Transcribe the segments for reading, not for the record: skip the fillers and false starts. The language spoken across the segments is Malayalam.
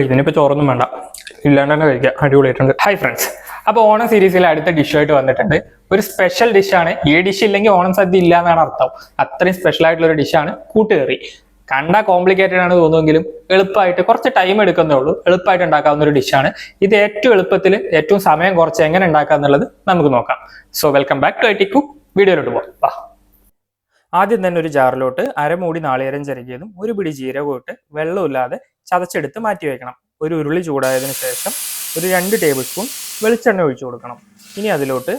ഇതിനിപ്പോൾ ചോറൊന്നും വേണ്ട, ഇല്ലാണ്ട് തന്നെ കഴിക്കാം. അടിപൊളിയായിട്ടുണ്ട്. ഹായ് ഫ്രണ്ട്സ്, അപ്പോൾ ഓണം സീരീസിലെ അടുത്ത ഡിഷായിട്ട് വന്നിട്ടുണ്ട്. ഒരു സ്പെഷ്യൽ ഡിഷാണ്. ഈ ഡിഷ് ഇല്ലെങ്കിൽ ഓണം സദ്യ ഇല്ല എന്നാണ് അർത്ഥം. അത്രയും സ്പെഷ്യൽ ആയിട്ടുള്ള ഒരു ഡിഷാണ് കൂട്ടുകറി. കണ്ടാൽ കോംപ്ലിക്കേറ്റഡ് ആണ് തോന്നുമെങ്കിലും എളുപ്പമായിട്ട് കുറച്ച് ടൈം എടുക്കുന്നേ ഉള്ളൂ. എളുപ്പമായിട്ട് ഉണ്ടാക്കാവുന്ന ഒരു ഡിഷാണ് ഇത്. ഏറ്റവും എളുപ്പത്തിൽ ഏറ്റവും സമയം കുറച്ച് എങ്ങനെ ഉണ്ടാക്കുക എന്നുള്ളത് നമുക്ക് നോക്കാം. So welcome back to IT cook. വീഡിയോയിലോട്ട് പോകാം. ആദ്യം തന്നെ ഒരു ജാറിലോട്ട് അരമൂടി നാളികേരം ചിരകിയതും ഒരു പിടി ജീരകവും ഇട്ട് വെള്ളമില്ലാതെ ചതച്ചെടുത്ത് മാറ്റി വെക്കണം. ഒരു ഉരുളി ചൂടായതിനു ശേഷം ഒരു 2 ടേബിൾ സ്പൂൺ വെളിച്ചെണ്ണ ഒഴിച്ചു കൊടുക്കണം. ഇനി അതിലോട്ട്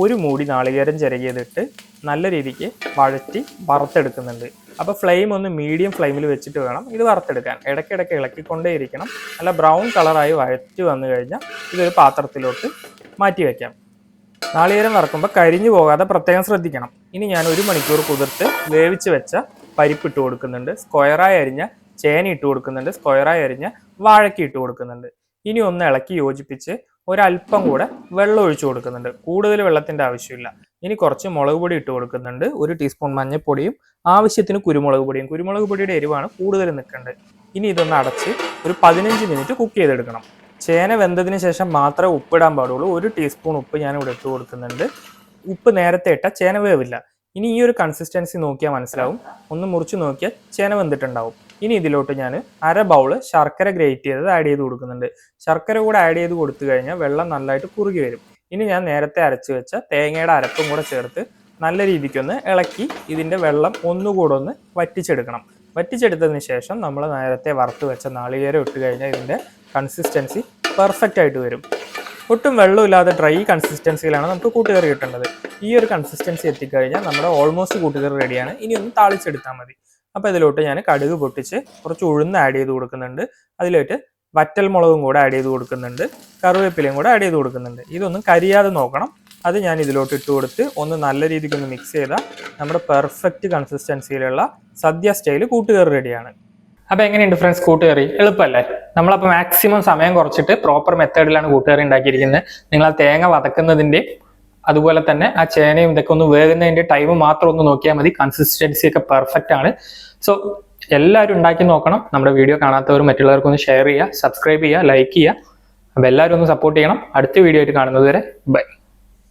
ഒരു മൂടി നാളികേരം ചിരകിയതിട്ട് നല്ല രീതിക്ക് വഴറ്റി വറുത്തെടുക്കുന്നുണ്ട്. അപ്പോൾ ഫ്ലെയിം ഒന്ന് മീഡിയം ഫ്ലെയിമിൽ വെച്ചിട്ട് വേണം ഇത് വറുത്തെടുക്കാൻ. ഇടയ്ക്കിടയ്ക്ക് ഇളക്കിക്കൊണ്ടേയിരിക്കണം. നല്ല ബ്രൗൺ കളറായി വഴറ്റി വന്നു കഴിഞ്ഞാൽ ഇതൊരു പാത്രത്തിലോട്ട് മാറ്റി വയ്ക്കാം. നാളികേരം വറക്കുമ്പോൾ കരിഞ്ഞു പോകാതെ പ്രത്യേകം ശ്രദ്ധിക്കണം. ഇനി ഞാൻ 1 മണിക്കൂർ കുതിർത്ത് വേവിച്ച് വെച്ച പരിപ്പ് ഇട്ട് കൊടുക്കുന്നുണ്ട്. സ്ക്വയറായി അരിഞ്ഞ ചേന ഇട്ട് കൊടുക്കുന്നുണ്ട്. സ്ക്വയറായി അരിഞ്ഞ വാഴയ്ക്ക് ഇട്ട് കൊടുക്കുന്നുണ്ട്. ഇനി ഒന്ന് ഇളക്കി യോജിപ്പിച്ച് ഒരല്പം കൂടെ വെള്ളം ഒഴിച്ചു കൊടുക്കുന്നുണ്ട്. കൂടുതൽ വെള്ളത്തിൻ്റെ ആവശ്യമില്ല. ഇനി കുറച്ച് മുളക് പൊടി ഇട്ട് കൊടുക്കുന്നുണ്ട്. 1 ടീസ്പൂൺ മഞ്ഞൾപ്പൊടിയും ആവശ്യത്തിന് കുരുമുളക് പൊടിയും. കുരുമുളക് പൊടിയുടെ എരിവാണ് കൂടുതൽ നിൽക്കേണ്ടത്. ഇനി ഇതൊന്ന് അടച്ച് ഒരു 15 മിനിറ്റ് കുക്ക് ചെയ്തെടുക്കണം. ചേന വെന്തതിന് ശേഷം മാത്രമേ ഉപ്പിടാൻ പാടുള്ളൂ. 1 ടീസ്പൂൺ ഉപ്പ് ഞാൻ ഇവിടെ ഇട്ട് കൊടുക്കുന്നുണ്ട്. ഉപ്പ് നേരത്തെ ഇട്ടാൽ ചേന വേവില്ല. ഇനി ഈ ഒരു കൺസിസ്റ്റൻസി നോക്കിയാൽ മനസ്സിലാവും. ഒന്ന് മുറിച്ച് നോക്കിയാൽ ചേന വെന്തിട്ടുണ്ടാവും. ഇനി ഇതിലോട്ട് ഞാൻ അര ബൗള് ശർക്കര ഗ്രേറ്റ് ചെയ്തത് ആഡ് ചെയ്ത് കൊടുക്കുന്നുണ്ട്. ശർക്കര കൂടെ ആഡ് ചെയ്ത് കൊടുത്തു കഴിഞ്ഞാൽ വെള്ളം നല്ലതായിട്ട് കുറുകി വരും. ഇനി ഞാൻ നേരത്തെ അരച്ച് വെച്ച തേങ്ങയുടെ അരപ്പും കൂടെ ചേർത്ത് നല്ല രീതിക്കൊന്ന് ഇളക്കി ഇതിൻ്റെ വെള്ളം ഒന്നുകൂടെ ഒന്ന് വറ്റിച്ചെടുക്കണം. വറ്റിച്ചെടുത്തതിന് ശേഷം നമ്മൾ നേരത്തെ വറുത്ത് വെച്ച നാളികേരം ഇട്ട് കഴിഞ്ഞാൽ ഇതിൻ്റെ കൺസിസ്റ്റൻസി പെർഫെക്റ്റ് ആയിട്ട് വരും. ഒട്ടും വെള്ളമില്ലാതെ ഡ്രൈ കൺസിസ്റ്റൻസിയിലാണ് നമുക്ക് കൂട്ടുകറി കിട്ടേണ്ടത്. ഈ ഒരു കൺസിസ്റ്റൻസി എത്തിക്കഴിഞ്ഞാൽ നമ്മുടെ ഓൾമോസ്റ്റ് കൂട്ടുകറി റെഡിയാണ്. ഇനി ഒന്ന് താളിച്ചെടുത്താൽ മതി. അപ്പോൾ ഇതിലോട്ട് ഞാൻ കടുക് പൊട്ടിച്ച് കുറച്ച് ഉഴുന്ന് ആഡ് ചെയ്ത് കൊടുക്കുന്നുണ്ട്. അതിലോട്ട് വറ്റൽ മുളകും കൂടെ ആഡ് ചെയ്ത് കൊടുക്കുന്നുണ്ട്. കറിവേപ്പിലയും കൂടെ ആഡ് ചെയ്ത് കൊടുക്കുന്നുണ്ട്. ഇതൊന്നും കരിയാതെ നോക്കണം. അത് ഞാൻ ഇതിലോട്ട് ഇട്ട് കൊടുത്ത് ഒന്ന് നല്ല രീതിക്ക് ഒന്ന് മിക്സ് ചെയ്താൽ നമ്മുടെ പെർഫെക്റ്റ് കൺസിസ്റ്റൻസിയിലുള്ള സദ്യ സ്റ്റൈൽ കൂട്ടുകറി റെഡിയാണ്. അപ്പോൾ എങ്ങനെയുണ്ട് ഫ്രണ്ട്സ് കൂട്ടുകറി? എളുപ്പമല്ലേ? നമ്മളപ്പോൾ മാക്സിമം സമയം കുറച്ചിട്ട് പ്രോപ്പർ മെത്തേഡിലാണ് കൂട്ടുകറി ഉണ്ടാക്കിയിരിക്കുന്നത്. നിങ്ങൾ ആ തേങ്ങ വതക്കുന്നതിൻ്റെ അതുപോലെ തന്നെ ആ ചേനയും ഇതൊക്കെ ഒന്ന് വേകുന്നതിൻ്റെ ടൈം മാത്രം ഒന്ന് നോക്കിയാൽ മതി. കൺസിസ്റ്റൻസി ഒക്കെ പെർഫെക്റ്റ് ആണ്. സോ എല്ലാവരും ഉണ്ടാക്കി നോക്കണം. നമ്മുടെ വീഡിയോ കാണാത്തവർ മറ്റുള്ളവർക്കൊന്ന് ഷെയർ ചെയ്യുക, സബ്സ്ക്രൈബ് ചെയ്യുക, ലൈക്ക് ചെയ്യുക. അപ്പോൾ എല്ലാവരും ഒന്ന് സപ്പോർട്ട് ചെയ്യണം. അടുത്ത വീഡിയോ ആയിട്ട് കാണുന്നത് വരെ ബൈ.